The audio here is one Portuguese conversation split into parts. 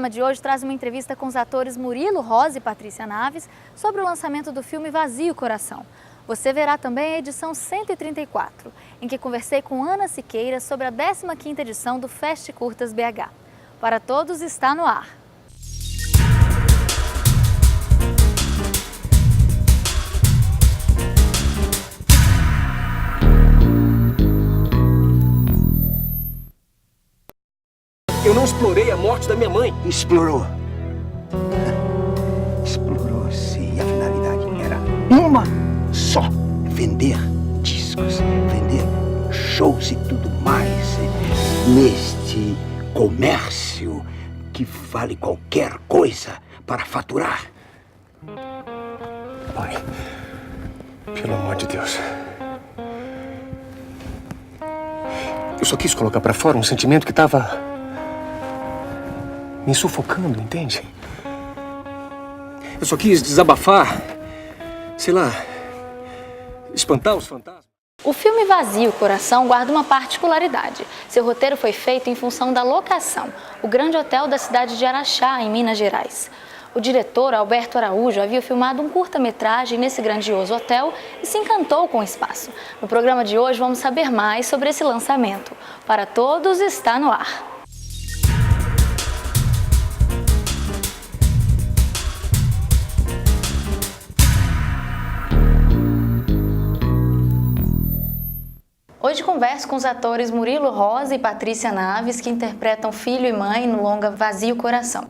programa de hoje traz uma entrevista com os atores Murilo Rosa e Patrícia Naves sobre o lançamento do filme Vazio Coração. Você verá também a edição 134, em que conversei com Ana Siqueira sobre a 15ª edição do Fest Curtas BH. Para Todos está no ar. Eu não explorei a morte da minha mãe. Explorou. Explorou, sim. A finalidade era uma só. Vender discos, vender shows e tudo mais. Neste comércio que vale qualquer coisa para faturar. Pai, pelo amor de Deus. Eu só quis colocar pra fora um sentimento que tava me sufocando, entende? Eu só quis desabafar, sei lá, espantar os fantasmas. O filme Vazio Coração guarda uma particularidade. Seu roteiro foi feito em função da locação, o grande hotel da cidade de Araxá, em Minas Gerais. O diretor, Alberto Araújo, havia filmado um curta-metragem nesse grandioso hotel e se encantou com o espaço. No programa de hoje vamos saber mais sobre esse lançamento. Para Todos está no ar. Hoje converso com os atores Murilo Rosa e Patrícia Naves, que interpretam filho e mãe no longa Vazio Coração.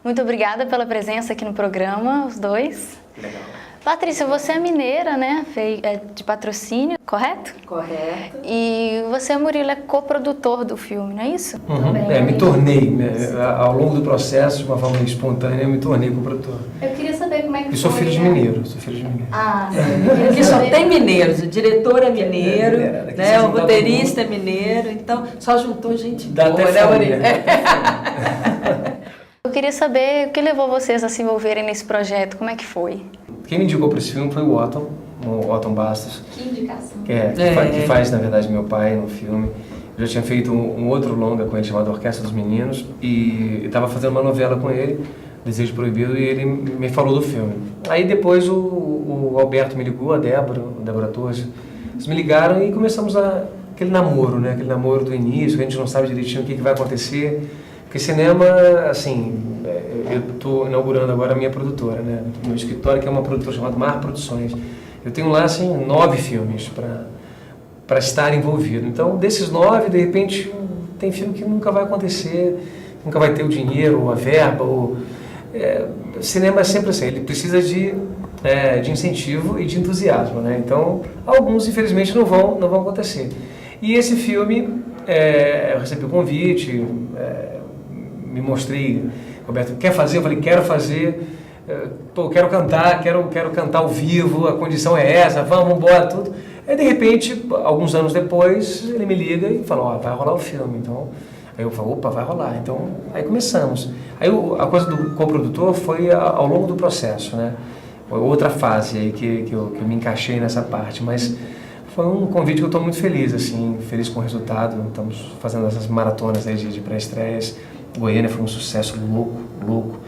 Muito obrigada pela presença aqui no programa, os dois. Legal. Patrícia, você é mineira, né? De Patrocínio, correto? Correto. E você, Murilo, é coprodutor do filme, não é isso? Me tornei, ao longo do processo, de uma forma espontânea, eu me tornei coprodutor. Eu queria saber como é que foi. E sou filho de mineiro, Ah, sim. Aqui só tem mineiros, o diretor é mineiro, né? O roteirista é mineiro, então só juntou gente Dá boa, até fome, né? Eu queria saber o que levou vocês a se envolverem nesse projeto, como é que foi? Quem me indicou para esse filme foi o Otton Bastos. Que indicação. Que faz, na verdade, meu pai no filme. Eu já tinha feito um outro longa com ele chamado Orquestra dos Meninos e estava fazendo uma novela com ele, Desejo Proibido, e ele me falou do filme. Aí depois o Alberto me ligou, a Débora Torres, eles me ligaram e começamos aquele namoro, né? Aquele namoro do início, que a gente não sabe direitinho o que vai acontecer. Porque cinema, assim, eu estou inaugurando agora a minha produtora, né? Meu escritório, que é uma produtora chamada Mar Produções. Eu tenho lá, assim, 9 filmes para estar envolvido. Então, desses 9, de repente, tem filme que nunca vai acontecer, nunca vai ter o dinheiro, a verba. Cinema é sempre assim, ele precisa de incentivo e de entusiasmo, né? Então, alguns, infelizmente, não vão acontecer. E esse filme, eu recebi o convite, me mostrei, Roberto, quer fazer? Eu falei, quero fazer, quero cantar ao vivo, a condição é essa, vamos embora, tudo. Aí, de repente, alguns anos depois, ele me liga e fala, vai rolar o filme. Então, aí eu falo, opa, vai rolar. Então, aí começamos. Aí a coisa do coprodutor foi ao longo do processo, né? Foi outra fase aí que eu me encaixei nessa parte, mas foi um convite que eu estou muito feliz, assim, feliz com o resultado. Estamos fazendo essas maratonas aí de pré-estreias. Goiânia foi um sucesso louco.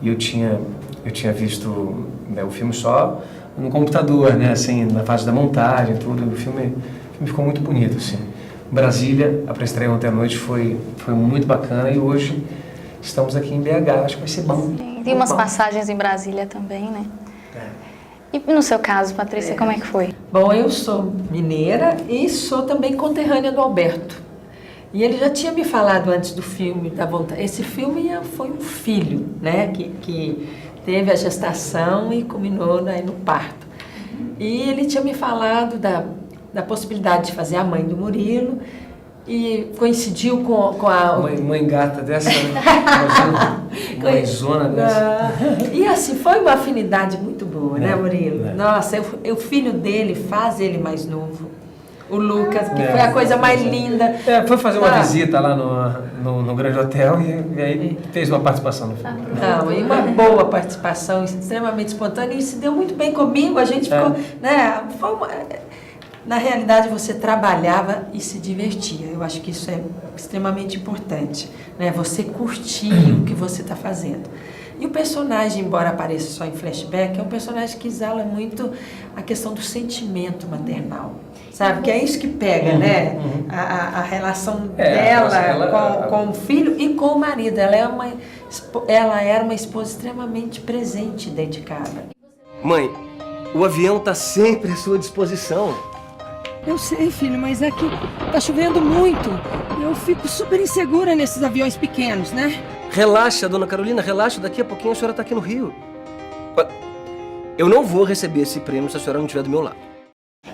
E eu tinha visto, né, o filme só no computador, né, assim, na fase da montagem, tudo. O filme ficou muito bonito, assim. Brasília, a pré-estreia ontem à noite foi muito bacana e hoje estamos aqui em BH, acho que vai ser bom. Sim, tem umas passagens em Brasília também, né? E no seu caso, Patrícia, como é que foi? Bom, eu sou mineira e sou também conterrânea do Alberto. E ele já tinha me falado antes do filme, da vontade. Esse filme foi um filho, né, que teve a gestação e culminou no parto. E ele tinha me falado da possibilidade de fazer a mãe do Murilo e coincidiu com a... Mãe gata dessa, né? Mãezona dessa. E assim, foi uma afinidade muito boa, né, Murilo? Nossa, o filho dele faz ele mais novo. O Lucas, que foi a coisa mais linda. Foi fazer uma visita lá no Grande Hotel e aí fez uma participação no filme. Não, e uma boa participação, extremamente espontânea, e se deu muito bem comigo, a gente ficou, né, Na realidade, você trabalhava e se divertia. Eu acho que isso é extremamente importante, né? Você curtir o que você está fazendo. E o personagem, embora apareça só em flashback, é um personagem que exala muito a questão do sentimento maternal. Sabe? Que é isso que pega, né? A relação dela com o filho e com o marido. Ela era uma esposa extremamente presente e dedicada. Mãe, o avião está sempre à sua disposição. Eu sei, filho, mas é que tá chovendo muito. Eu fico super insegura nesses aviões pequenos, né? Relaxa, dona Carolina, relaxa. Daqui a pouquinho a senhora está aqui no Rio. Eu não vou receber esse prêmio se a senhora não estiver do meu lado.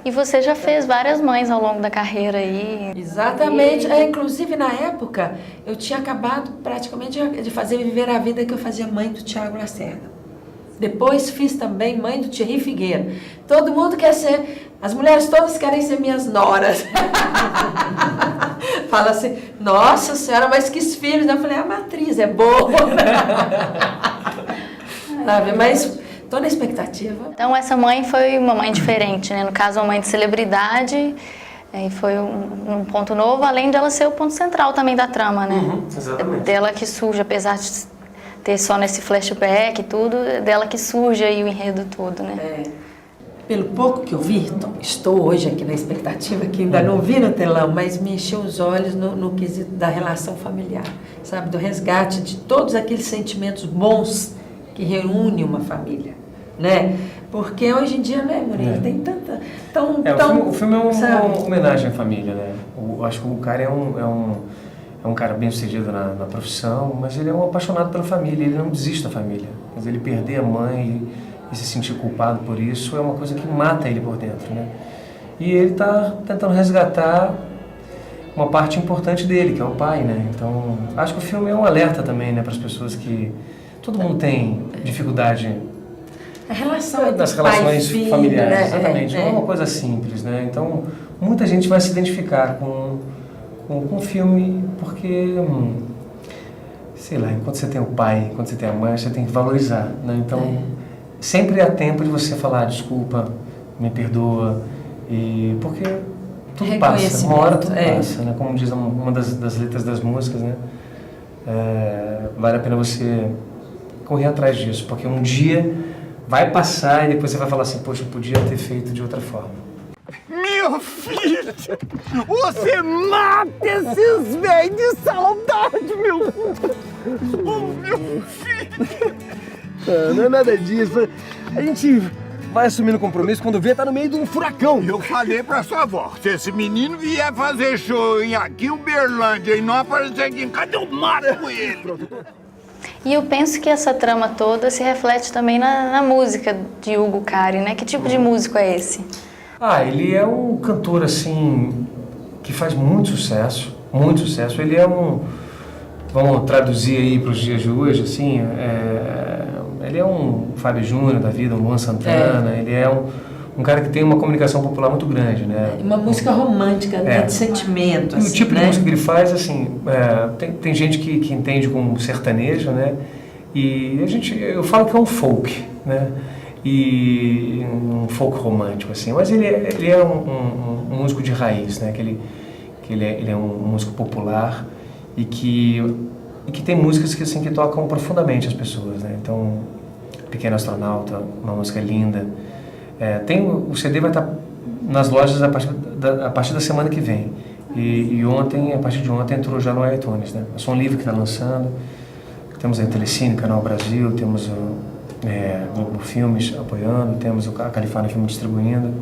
E você já fez várias mães ao longo da carreira aí. Exatamente. Inclusive, na época, eu tinha acabado praticamente de fazer Viver a Vida, que eu fazia mãe do Tiago Lacerda. Depois fiz também mãe do Thierry Figueira. Todo mundo quer ser... As mulheres todas querem ser minhas noras. Fala assim, nossa senhora, mas que filhos. Eu falei, a matriz é boa. Sabe? Mas tô na expectativa. Então essa mãe foi uma mãe diferente, né? No caso, uma mãe de celebridade. E foi um ponto novo, além dela ser o ponto central também da trama, né? Exatamente. Dela que surge, apesar de ter só nesse flashback e tudo, dela que surge aí o enredo todo, né? Pelo pouco que eu vi, estou hoje aqui na expectativa, que ainda não vi no telão, mas me encheu os olhos no quesito da relação familiar, sabe? Do resgate de todos aqueles sentimentos bons que reúnem uma família, né? Porque hoje em dia, né, Murilo, tem tanta... O filme é uma homenagem à família, né? Eu acho que o cara é um cara bem sucedido na profissão, mas ele é um apaixonado pela família, ele não desiste da família. Mas ele perder a mãe e se sentir culpado por isso é uma coisa que mata ele por dentro, né? E ele está tentando resgatar uma parte importante dele, que é o pai, né? Então, acho que o filme é um alerta também, né, para as pessoas que todo mundo tem dificuldade a relação das relações familiares, né? Exatamente. Não é uma coisa simples, né? Então, muita gente vai se identificar com o filme porque, sei lá, enquanto você tem o pai, enquanto você tem a mãe, você tem que valorizar, né? Então, sempre há tempo de você falar, desculpa, me perdoa, e porque tudo passa, uma hora tudo passa, né? Como diz uma das letras das músicas, né? Vale a pena você correr atrás disso, porque um dia vai passar e depois você vai falar assim, poxa, eu podia ter feito de outra forma. Meu filho, você mata esses velhos de saudade, meu filho. Oh, meu filho. Não é nada disso. A gente vai assumindo compromisso quando vê, tá no meio de um furacão. Eu falei pra sua avó, se esse menino vier fazer show aqui em Uberlândia e não aparecer aqui em casa, eu mato ele. E eu penso que essa trama toda se reflete também na música de Hugo Cari, né? Que tipo de músico é esse? Ele é um cantor, assim, que faz muito sucesso, muito sucesso. Ele é vamos traduzir aí para os dias de hoje, assim, ele é um Fábio Júnior da vida, um Luan Santana, ele é um cara que tem uma comunicação popular muito grande, né? Uma música romântica, né? De sentimento, assim, o tipo né? de música que ele faz, assim, tem gente que entende como sertanejo, né? E eu falo que é um folk, né? E um folk romântico, assim, mas ele é um músico de raiz, né? Ele é um músico popular e que tem músicas que tocam profundamente as pessoas, né? Então, Pequeno Astronauta, uma música linda. O CD vai estar nas lojas a partir da semana que vem. E a partir de ontem, entrou já no iTunes, né? É Som Livre que está lançando. Temos aí o Telecine, Canal Brasil, temos Globo Filmes apoiando, temos a Califórnia Filme distribuindo.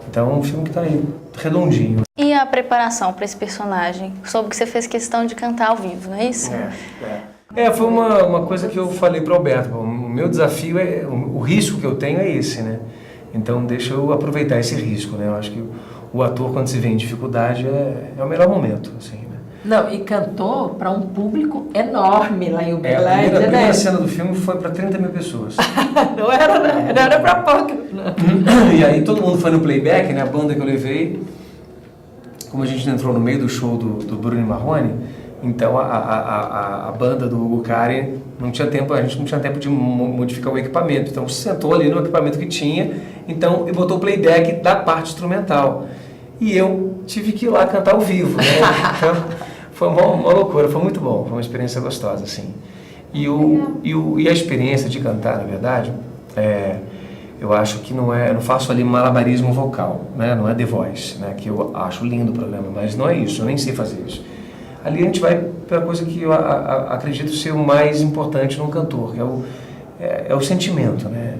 Então, é um filme que está aí, redondinho. E a preparação para esse personagem? Soube que você fez questão de cantar ao vivo, não é isso? Foi uma coisa que eu falei para o Alberto. O meu desafio o risco que eu tenho é esse, né? Então, deixa eu aproveitar esse risco, né? Eu acho que o ator, quando se vê em dificuldade, é o melhor momento, assim, né? Não, e cantou para um público enorme lá em Uberlândia, A né? primeira cena do filme foi para 30 mil pessoas. Não era para pouco. E aí todo mundo foi no playback, né? A banda que eu levei, como a gente entrou no meio do show do Bruno Marrone, Então a banda do Hugo Karen não tinha tempo, a gente não tinha tempo de modificar o equipamento. Então se sentou ali no equipamento que tinha, então e botou o playback da parte instrumental. E eu tive que ir lá cantar ao vivo, né? Então foi uma loucura, foi muito bom, foi uma experiência gostosa, assim. E a experiência de cantar, na verdade, eu acho que eu não faço ali malabarismo vocal, né? Não é The Voice, né? Que eu acho lindo o programa, mas não é isso, eu nem sei fazer isso. Ali a gente vai pela coisa que eu acredito ser o mais importante num cantor, que é o sentimento, né?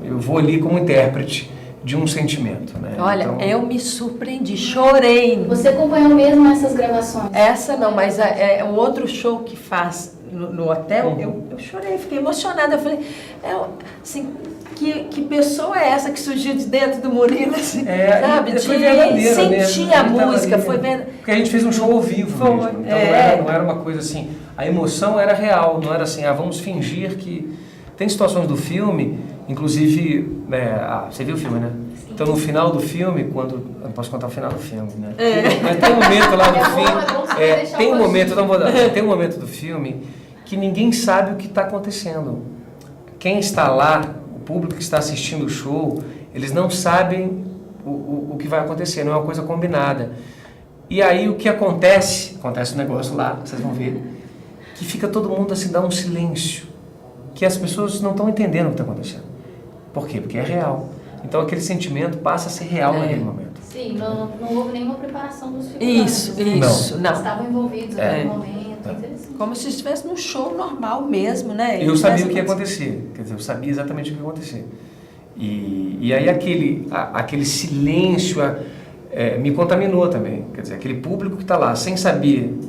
Eu vou ali como intérprete de um sentimento, né? Olha, então, eu me surpreendi, chorei. Você acompanhou mesmo essas gravações? Essa não, mas o outro show que faz no hotel, eu chorei, fiquei emocionada. Eu falei, assim, que pessoa é essa que surgiu de dentro do Murilo, assim, sabe? Foi verdadeiro sentir mesmo. a música, foi verdadeiro. Porque a gente fez um show ao vivo mesmo, então não era uma coisa assim, a emoção era real, não era assim, vamos fingir que... Tem situações do filme, inclusive, você viu o filme, né? Sim. Então no final do filme, eu não posso contar o final do filme, né? Mas tem um momento lá no fim, tem um momento do filme que ninguém sabe o que está acontecendo. Quem está lá, o público que está assistindo o show, eles não sabem o que vai acontecer, não é uma coisa combinada. E aí o que acontece um negócio lá, vocês vão ver, que fica todo mundo assim, dá um silêncio, que as pessoas não estão entendendo o que está acontecendo. Por quê? Porque é real. Então aquele sentimento passa a ser real naquele momento. Sim, não houve nenhuma preparação dos figurantes. Isso, não. Estavam envolvidos naquele momento. Como se estivesse num show normal mesmo, né? Eu sabia o que ia acontecer, quer dizer, eu sabia exatamente o que ia acontecer. E aí aquele silêncio me contaminou também. Quer dizer, aquele público que está lá sem saber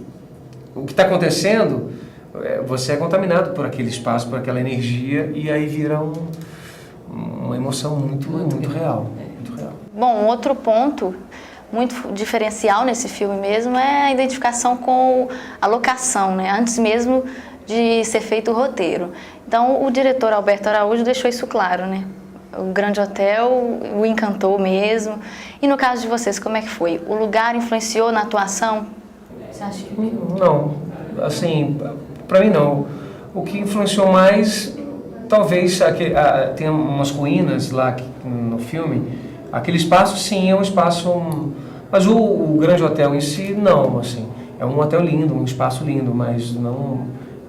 o que está acontecendo, você é contaminado por aquele espaço, por aquela energia, e aí vira uma emoção muito real. Muito real. Bom, outro ponto muito diferencial nesse filme mesmo é a identificação com a locação, né? Antes mesmo de ser feito o roteiro. Então, o diretor Alberto Araújo deixou isso claro, né? O Grande Hotel o encantou mesmo. E no caso de vocês, como é que foi? O lugar influenciou na atuação? Você acha que... Não, assim, para mim não. O que influenciou mais, talvez, tem umas ruínas lá no filme. Aquele espaço, sim, é um espaço... Mas o Grande Hotel em si, não, assim. É um hotel lindo, um espaço lindo, mas não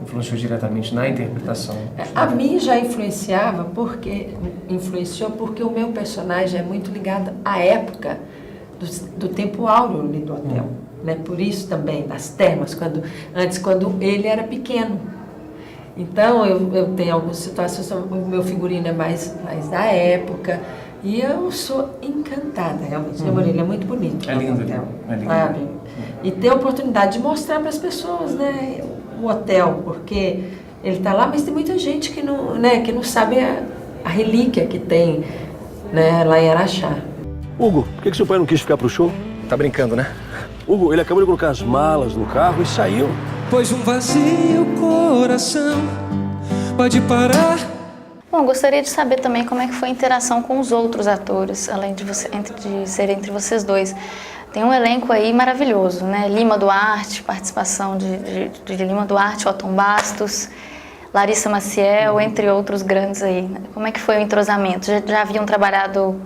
influenciou diretamente na interpretação. A mim já influenciou porque o meu personagem é muito ligado à época do tempo áureo ali do hotel. Né? Por isso também, das termas, quando ele era pequeno. Então, eu tenho algumas situações, o meu figurino é mais da época, e eu sou encantada, realmente. Ele é muito bonito. É lindo, hotel, é lindo. Sabe? E ter a oportunidade de mostrar para as pessoas, né, o hotel, porque ele está lá, mas tem muita gente que não sabe a relíquia que tem, né, lá em Araxá. Hugo, por que seu pai não quis ficar pro show? Tá brincando, né? Hugo, ele acabou de colocar as malas no carro e saiu. Pois um vazio coração pode parar. Bom, eu gostaria de saber também como é que foi a interação com os outros atores, além de ser entre vocês dois. Tem um elenco aí maravilhoso, né? Lima Duarte, participação de Lima Duarte, Otton Bastos, Larissa Maciel, entre outros grandes aí. Como é que foi o entrosamento? Já haviam trabalhado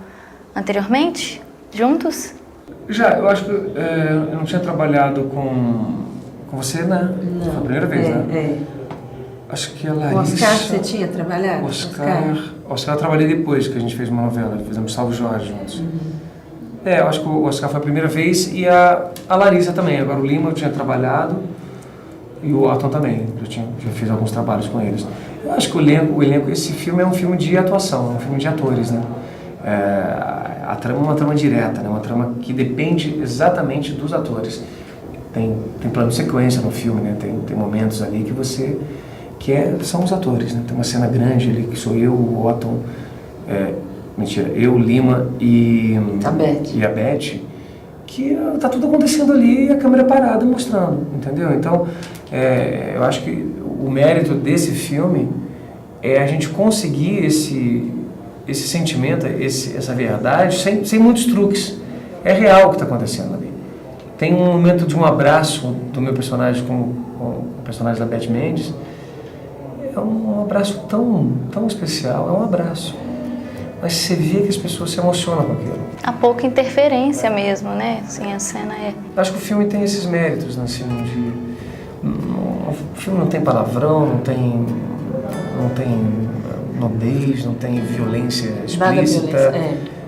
anteriormente, juntos? Já, eu acho que eu não tinha trabalhado com você, né? Não. Foi a primeira vez, né? Acho que a Larissa... O Oscar, você tinha trabalhado? Oscar eu trabalhei depois que a gente fez uma novela, fizemos Salve Jorge juntos. Eu acho que o Oscar foi a primeira vez e a Larissa também. Agora o Lima eu tinha trabalhado e o Otton também, já fiz alguns trabalhos com eles. Eu acho que o elenco, esse filme é um filme de atuação, é um filme de atores, né? A trama é uma trama direta, né? Uma trama que depende exatamente dos atores. Tem plano de sequência no filme, né? Tem momentos ali que são os atores, né? Tem uma cena grande ali que sou eu, o Otton, eu, Lima e a Beth, que tá tudo acontecendo ali e a câmera parada mostrando, entendeu? Então, eu acho que o mérito desse filme é a gente conseguir esse sentimento, essa verdade, sem muitos truques. É real o que está acontecendo ali. Tem um momento de um abraço do meu personagem com o personagem da Beth Mendes. É um abraço tão especial, é um abraço. Mas você vê que as pessoas se emocionam com aquilo. Há pouca interferência mesmo, né? Assim, a cena é... Acho que o filme tem esses méritos, né? Assim, o filme não tem palavrão, não tem nudez, não tem violência explícita. Nada violência,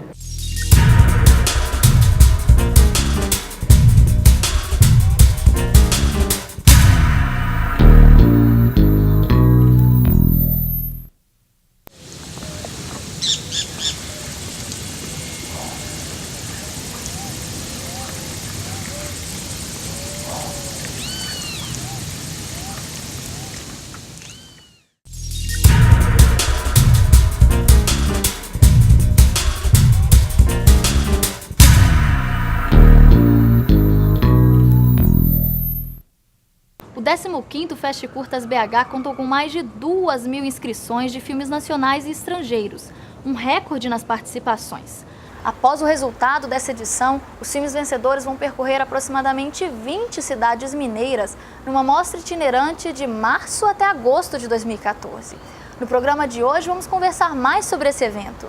O 15º Fest Curtas BH contou com mais de 2.000 inscrições de filmes nacionais e estrangeiros, um recorde nas participações. Após o resultado dessa edição, os filmes vencedores vão percorrer aproximadamente 20 cidades mineiras numa mostra itinerante de março até agosto de 2014. No programa de hoje, vamos conversar mais sobre esse evento.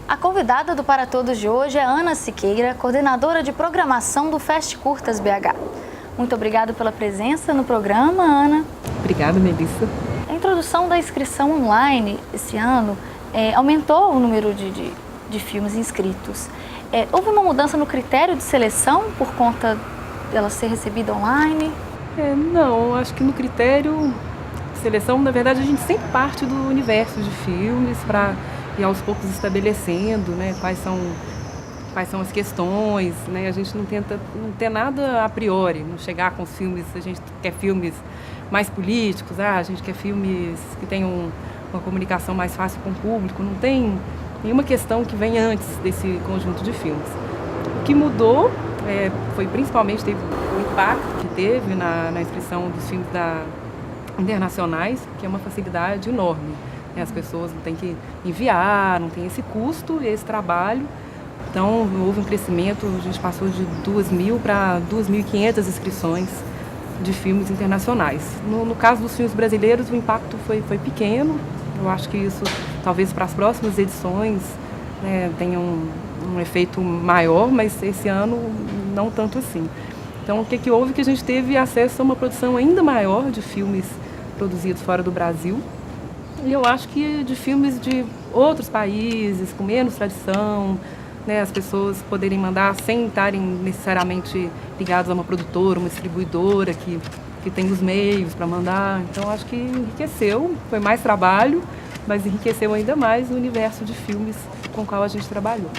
A convidada do Para Todos de hoje é Ana Siqueira, coordenadora de programação do Fest Curtas BH. Muito obrigada pela presença no programa, Ana. Obrigada, Melissa. A introdução da inscrição online esse ano aumentou o número de filmes inscritos. Houve uma mudança no critério de seleção por conta dela ser recebida online? Não, acho que no critério de seleção, na verdade, a gente sempre parte do universo de filmes para ir aos poucos estabelecendo, né, quais são as questões, né, a gente não ter nada a priori, não chegar com os filmes, a gente quer filmes mais políticos, a gente quer filmes que tenham uma comunicação mais fácil com o público, não tem nenhuma questão que vem antes desse conjunto de filmes. O que mudou foi principalmente teve o impacto que teve na inscrição dos filmes internacionais, que é uma facilidade enorme. As pessoas não têm que enviar, não tem esse custo, esse trabalho. Então, houve um crescimento, a gente passou de 2.000 para 2.500 inscrições de filmes internacionais. No caso dos filmes brasileiros, o impacto foi pequeno. Eu acho que isso, talvez para as próximas edições, né, tenha um efeito maior, mas esse ano não tanto assim. Então, o que houve? Que a gente teve acesso a uma produção ainda maior de filmes produzidos fora do Brasil. E eu acho que de filmes de outros países, com menos tradição, né, as pessoas poderem mandar sem estarem necessariamente ligados a uma produtora, uma distribuidora que tem os meios para mandar. Então, acho que enriqueceu, foi mais trabalho, mas enriqueceu ainda mais o universo de filmes com o qual a gente trabalhou.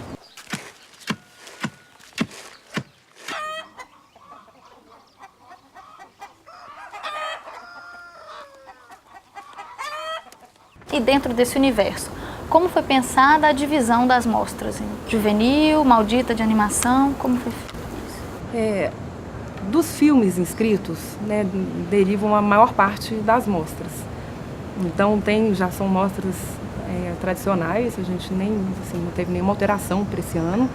E dentro desse universo, como foi pensada a divisão das mostras? Juvenil, maldita de animação, como foi isso? Dos filmes inscritos, né, derivam a maior parte das mostras. Então já são mostras tradicionais, a gente não teve nenhuma alteração para esse ano.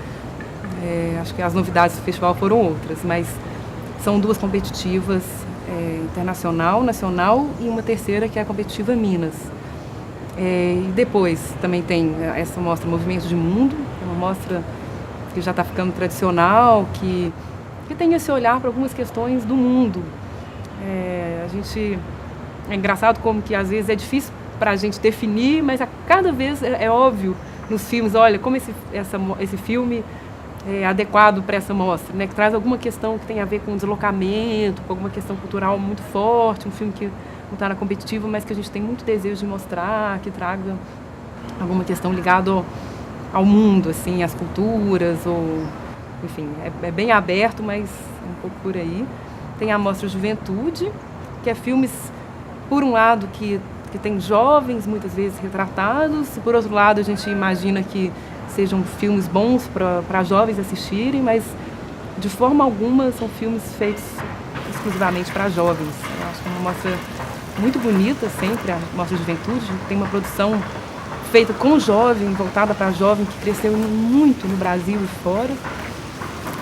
Acho que as novidades do festival foram outras, mas são duas competitivas, internacional, nacional, e uma terceira que é a competitiva Minas. E depois também tem essa mostra Movimento de Mundo, é uma mostra que já está ficando tradicional, que tem esse olhar para algumas questões do mundo. É engraçado como que às vezes é difícil para a gente definir, mas a cada vez é óbvio nos filmes, olha, como esse filme é adequado para essa mostra, né, que traz alguma questão que tem a ver com deslocamento, com alguma questão cultural muito forte, um filme que não está na competitiva, mas que a gente tem muito desejo de mostrar, que traga alguma questão ligada ao mundo, assim, às culturas, ou, enfim, é bem aberto, mas um pouco por aí. Tem a Mostra Juventude, que é filmes, por um lado, que tem jovens, muitas vezes retratados, e por outro lado, a gente imagina que sejam filmes bons para jovens assistirem, mas de forma alguma são filmes feitos exclusivamente para jovens. Eu acho que é uma mostra muito bonita sempre, a Mostra de Juventude. Tem uma produção feita com jovem, voltada para jovem, que cresceu muito no Brasil e fora.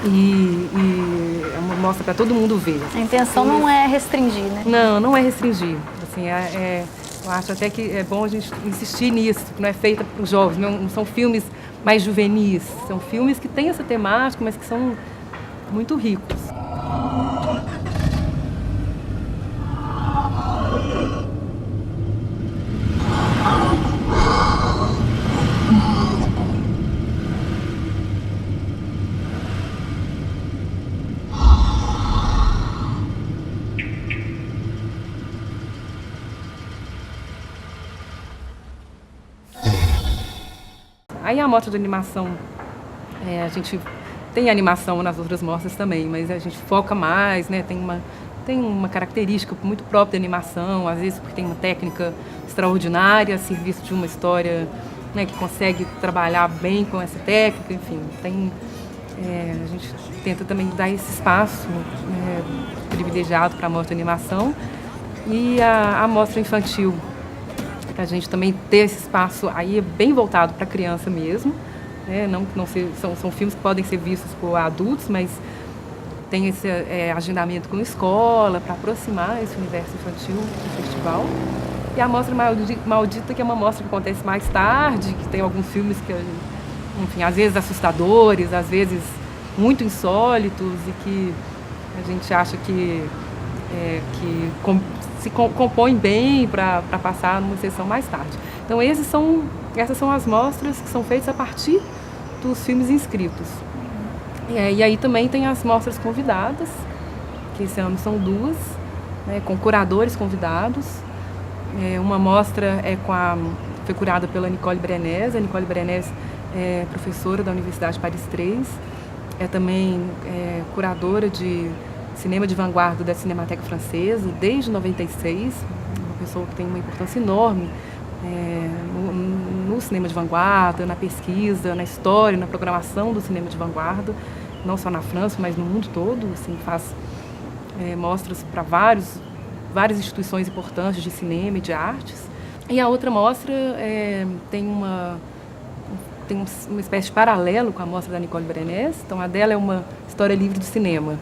E é uma mostra para todo mundo ver. A intenção não é restringir, né? Não, não é restringir. Assim, eu acho até que é bom a gente insistir nisso, que não é feita para os jovens, não são filmes mais juvenis, são filmes que têm essa temática, mas que são muito ricos. Aí a mostra de animação, a gente tem animação nas outras mostras também, mas a gente foca mais, né? Tem uma característica muito própria da animação, às vezes porque tem uma técnica extraordinária a serviço de uma história, né, que consegue trabalhar bem com essa técnica, enfim. A gente tenta também dar esse espaço privilegiado para a mostra de animação e a mostra infantil, para a gente também ter esse espaço aí bem voltado para a criança mesmo, né? São filmes que podem ser vistos por adultos, mas tem esse agendamento com escola para aproximar esse universo infantil do festival. E a Mostra Maldita, que é uma mostra que acontece mais tarde, que tem alguns filmes que, enfim, às vezes assustadores, às vezes muito insólitos e que a gente acha que se compõem bem para passar numa sessão mais tarde. Então essas são as mostras que são feitas a partir dos filmes inscritos. E aí também tem as mostras convidadas, que esse ano são 2, né, com curadores convidados. Uma mostra foi curada pela Nicole Brenez. A Nicole Brenez é professora da Universidade Paris III, é também curadora de cinema de vanguarda da Cinemateca Francesa desde 96, uma pessoa que tem uma importância enorme no cinema de vanguarda, na pesquisa, na história, na programação do cinema de vanguarda, não só na França, mas no mundo todo. Assim, faz mostras para várias instituições importantes de cinema e de artes. E a outra mostra tem uma espécie de paralelo com a mostra da Nicole Brenez. Então a dela é uma história livre do cinema.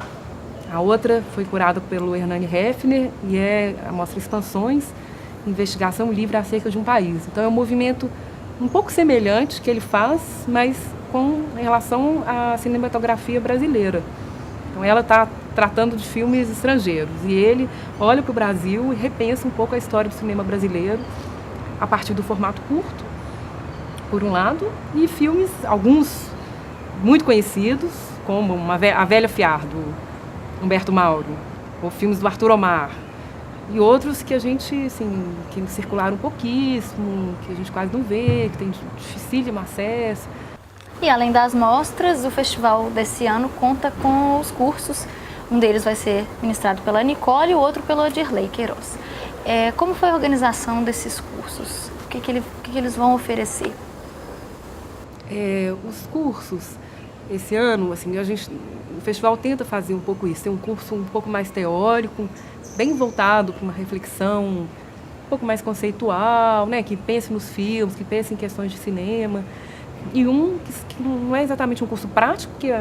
A outra foi curada pelo Hernani Heffner e é a mostra Expansões, investigação livre acerca de um país. Então é um movimento um pouco semelhante que ele faz, mas com relação à cinematografia brasileira. Então ela está tratando de filmes estrangeiros e ele olha para o Brasil e repensa um pouco a história do cinema brasileiro a partir do formato curto, por um lado, e filmes, alguns muito conhecidos, como A Velha Fiar, do Humberto Mauro, ou filmes do Arthur Omar, e outros que a gente, assim, que circularam pouquíssimo, que a gente quase não vê, que tem dificílimo acesso. E além das mostras, o festival desse ano conta com os cursos. Um deles vai ser ministrado pela Nicole e o outro pelo Odirley Queiroz. Como foi a organização desses cursos? O que eles vão oferecer? Os cursos, esse ano, assim, o festival tenta fazer um pouco isso, ter um curso um pouco mais teórico, bem voltado para uma reflexão um pouco mais conceitual, né, que pense nos filmes, que pense em questões de cinema. E que não é exatamente um curso prático, porque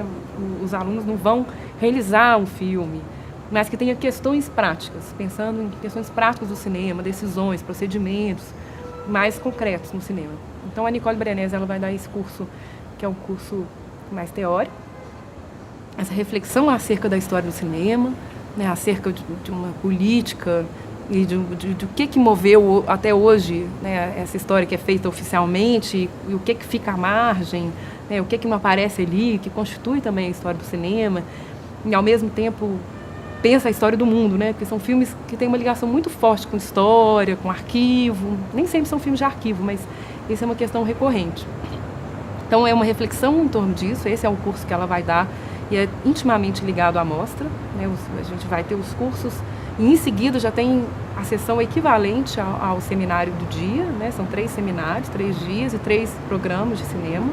os alunos não vão realizar um filme, mas que tenha questões práticas, pensando em questões práticas do cinema, decisões, procedimentos mais concretos no cinema. Então a Nicole Brenez, ela vai dar esse curso, que é um curso mais teórico, essa reflexão acerca da história do cinema, né, acerca de uma política e do que moveu até hoje, né, essa história que é feita oficialmente e o que fica à margem, né, o que não aparece ali, que constitui também a história do cinema, e ao mesmo tempo pensa a história do mundo, né, porque são filmes que têm uma ligação muito forte com história, com arquivo, nem sempre são filmes de arquivo, mas isso é uma questão recorrente. Então é uma reflexão em torno disso, esse é o curso que ela vai dar e é intimamente ligado à mostra, né, a gente vai ter os cursos. E em seguida já tem a sessão equivalente ao seminário do dia, né? São 3 seminários, 3 dias e 3 programas de cinema.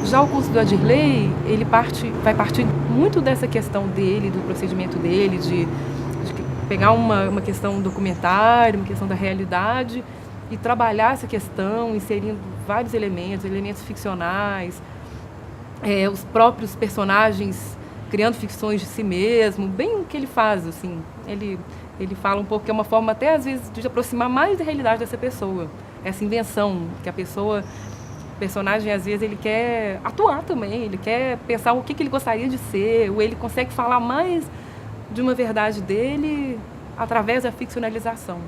Já o curso do Adirley, ele vai partir muito dessa questão dele, do procedimento dele, de pegar uma questão documentária, uma questão da realidade e trabalhar essa questão, inserindo vários elementos ficcionais, os próprios personagens criando ficções de si mesmo, bem o que ele faz, assim. Ele fala um pouco que é uma forma até às vezes de aproximar mais da realidade dessa pessoa, essa invenção que o personagem às vezes ele quer atuar também, ele quer pensar o que ele gostaria de ser, ou ele consegue falar mais de uma verdade dele através da ficcionalização.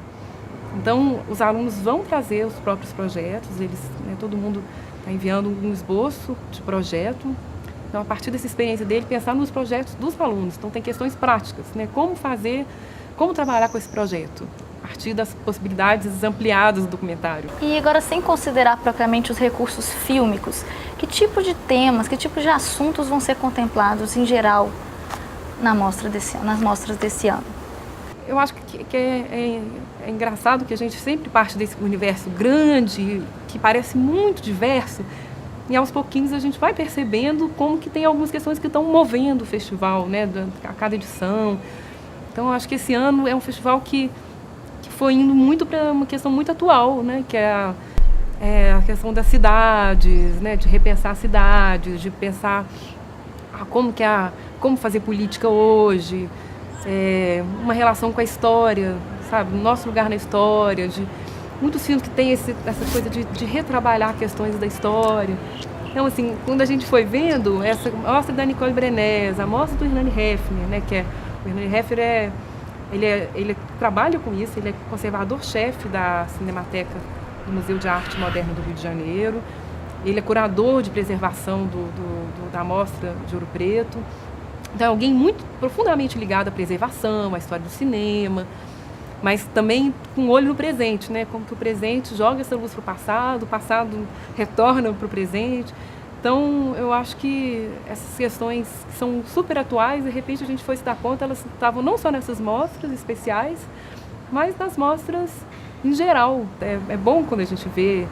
Então, os alunos vão trazer os próprios projetos, todo mundo está enviando um esboço de projeto. Então, a partir dessa experiência dele, pensar nos projetos dos alunos. Então, tem questões práticas, né? Como trabalhar com esse projeto, a partir das possibilidades ampliadas do documentário. E agora, sem considerar propriamente os recursos fílmicos, que tipo de temas, que tipo de assuntos vão ser contemplados, em geral, nas mostras desse ano? Eu acho que é engraçado que a gente sempre parte desse universo grande, que parece muito diverso, e aos pouquinhos a gente vai percebendo como que tem algumas questões que estão movendo o festival, né, a cada edição. Então, eu acho que esse ano é um festival que foi indo muito para uma questão muito atual, né, que é a questão das cidades, né, de repensar as cidades, de pensar como fazer política hoje, uma relação com a história, sabe, o nosso lugar na história, de muitos filmes que têm essa coisa de retrabalhar questões da história. Então, assim, quando a gente foi vendo essa mostra da Nicole Brenez, a mostra do Hernani Hefner, né, o Hernani Hefner ele trabalha com isso, ele é conservador-chefe da Cinemateca do Museu de Arte Moderna do Rio de Janeiro, ele é curador de preservação da Mostra de Ouro Preto. Então, é alguém muito profundamente ligado à preservação, à história do cinema, mas também com um olho no presente, né? Como que o presente joga essa luz para o passado retorna para o presente. Então, eu acho que essas questões que são super atuais, de repente a gente foi se dar conta, elas estavam não só nessas mostras especiais, mas nas mostras em geral. É bom quando a gente vê,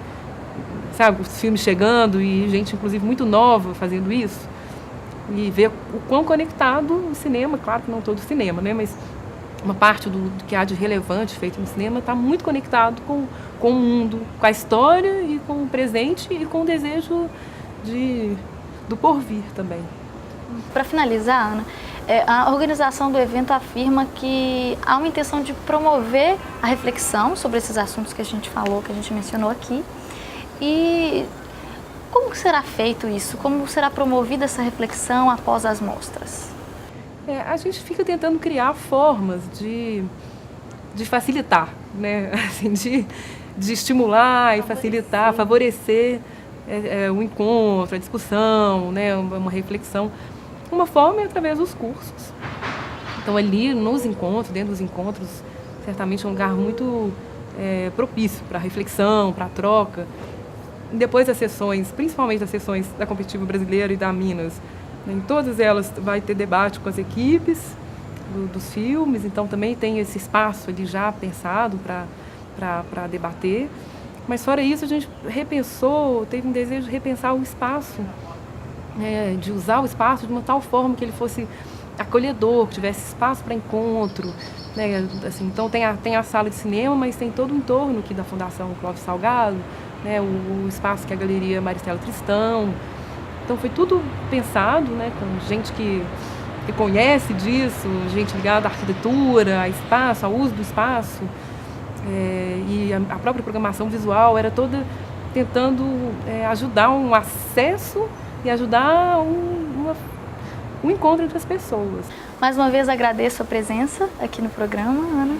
sabe, os filmes chegando e gente, inclusive, muito nova fazendo isso. E ver o quão conectado o cinema, claro que não todo o cinema, né, mas uma parte do que há de relevante feito no cinema está muito conectado com o mundo, com a história e com o presente e com o desejo do porvir também. Para finalizar, Ana, a organização do evento afirma que há uma intenção de promover a reflexão sobre esses assuntos que a gente falou, que a gente mencionou aqui. E como será feito isso? Como será promovida essa reflexão após as mostras? A gente fica tentando criar formas de facilitar, né? Assim, de estimular e facilitar, favorecer o encontro, a discussão, né? Uma reflexão. Uma forma é através dos cursos. Então, ali nos encontros, dentro dos encontros, certamente é um lugar muito propício para a reflexão, para a troca. Depois das sessões, principalmente das sessões da Competitiva Brasileira e da Minas, em todas elas vai ter debate com as equipes dos filmes, então também tem esse espaço ali já pensado para debater. Mas fora isso, a gente teve um desejo de repensar o espaço, de usar o espaço de uma tal forma que ele fosse acolhedor, que tivesse espaço para encontro, né? Assim, então tem a sala de cinema, mas tem todo o entorno aqui da Fundação Clóvis Salgado, né? O espaço que é a Galeria Maristela Tristão. Então foi tudo pensado, né, com gente que conhece disso, gente ligada à arquitetura, ao espaço, ao uso do espaço. E a própria programação visual era toda tentando ajudar um acesso e ajudar um encontro entre as pessoas. Mais uma vez agradeço a presença aqui no programa, Ana.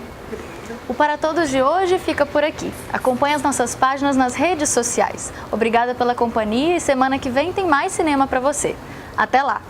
O Para Todos de hoje fica por aqui. Acompanhe as nossas páginas nas redes sociais. Obrigada pela companhia e semana que vem tem mais cinema para você. Até lá!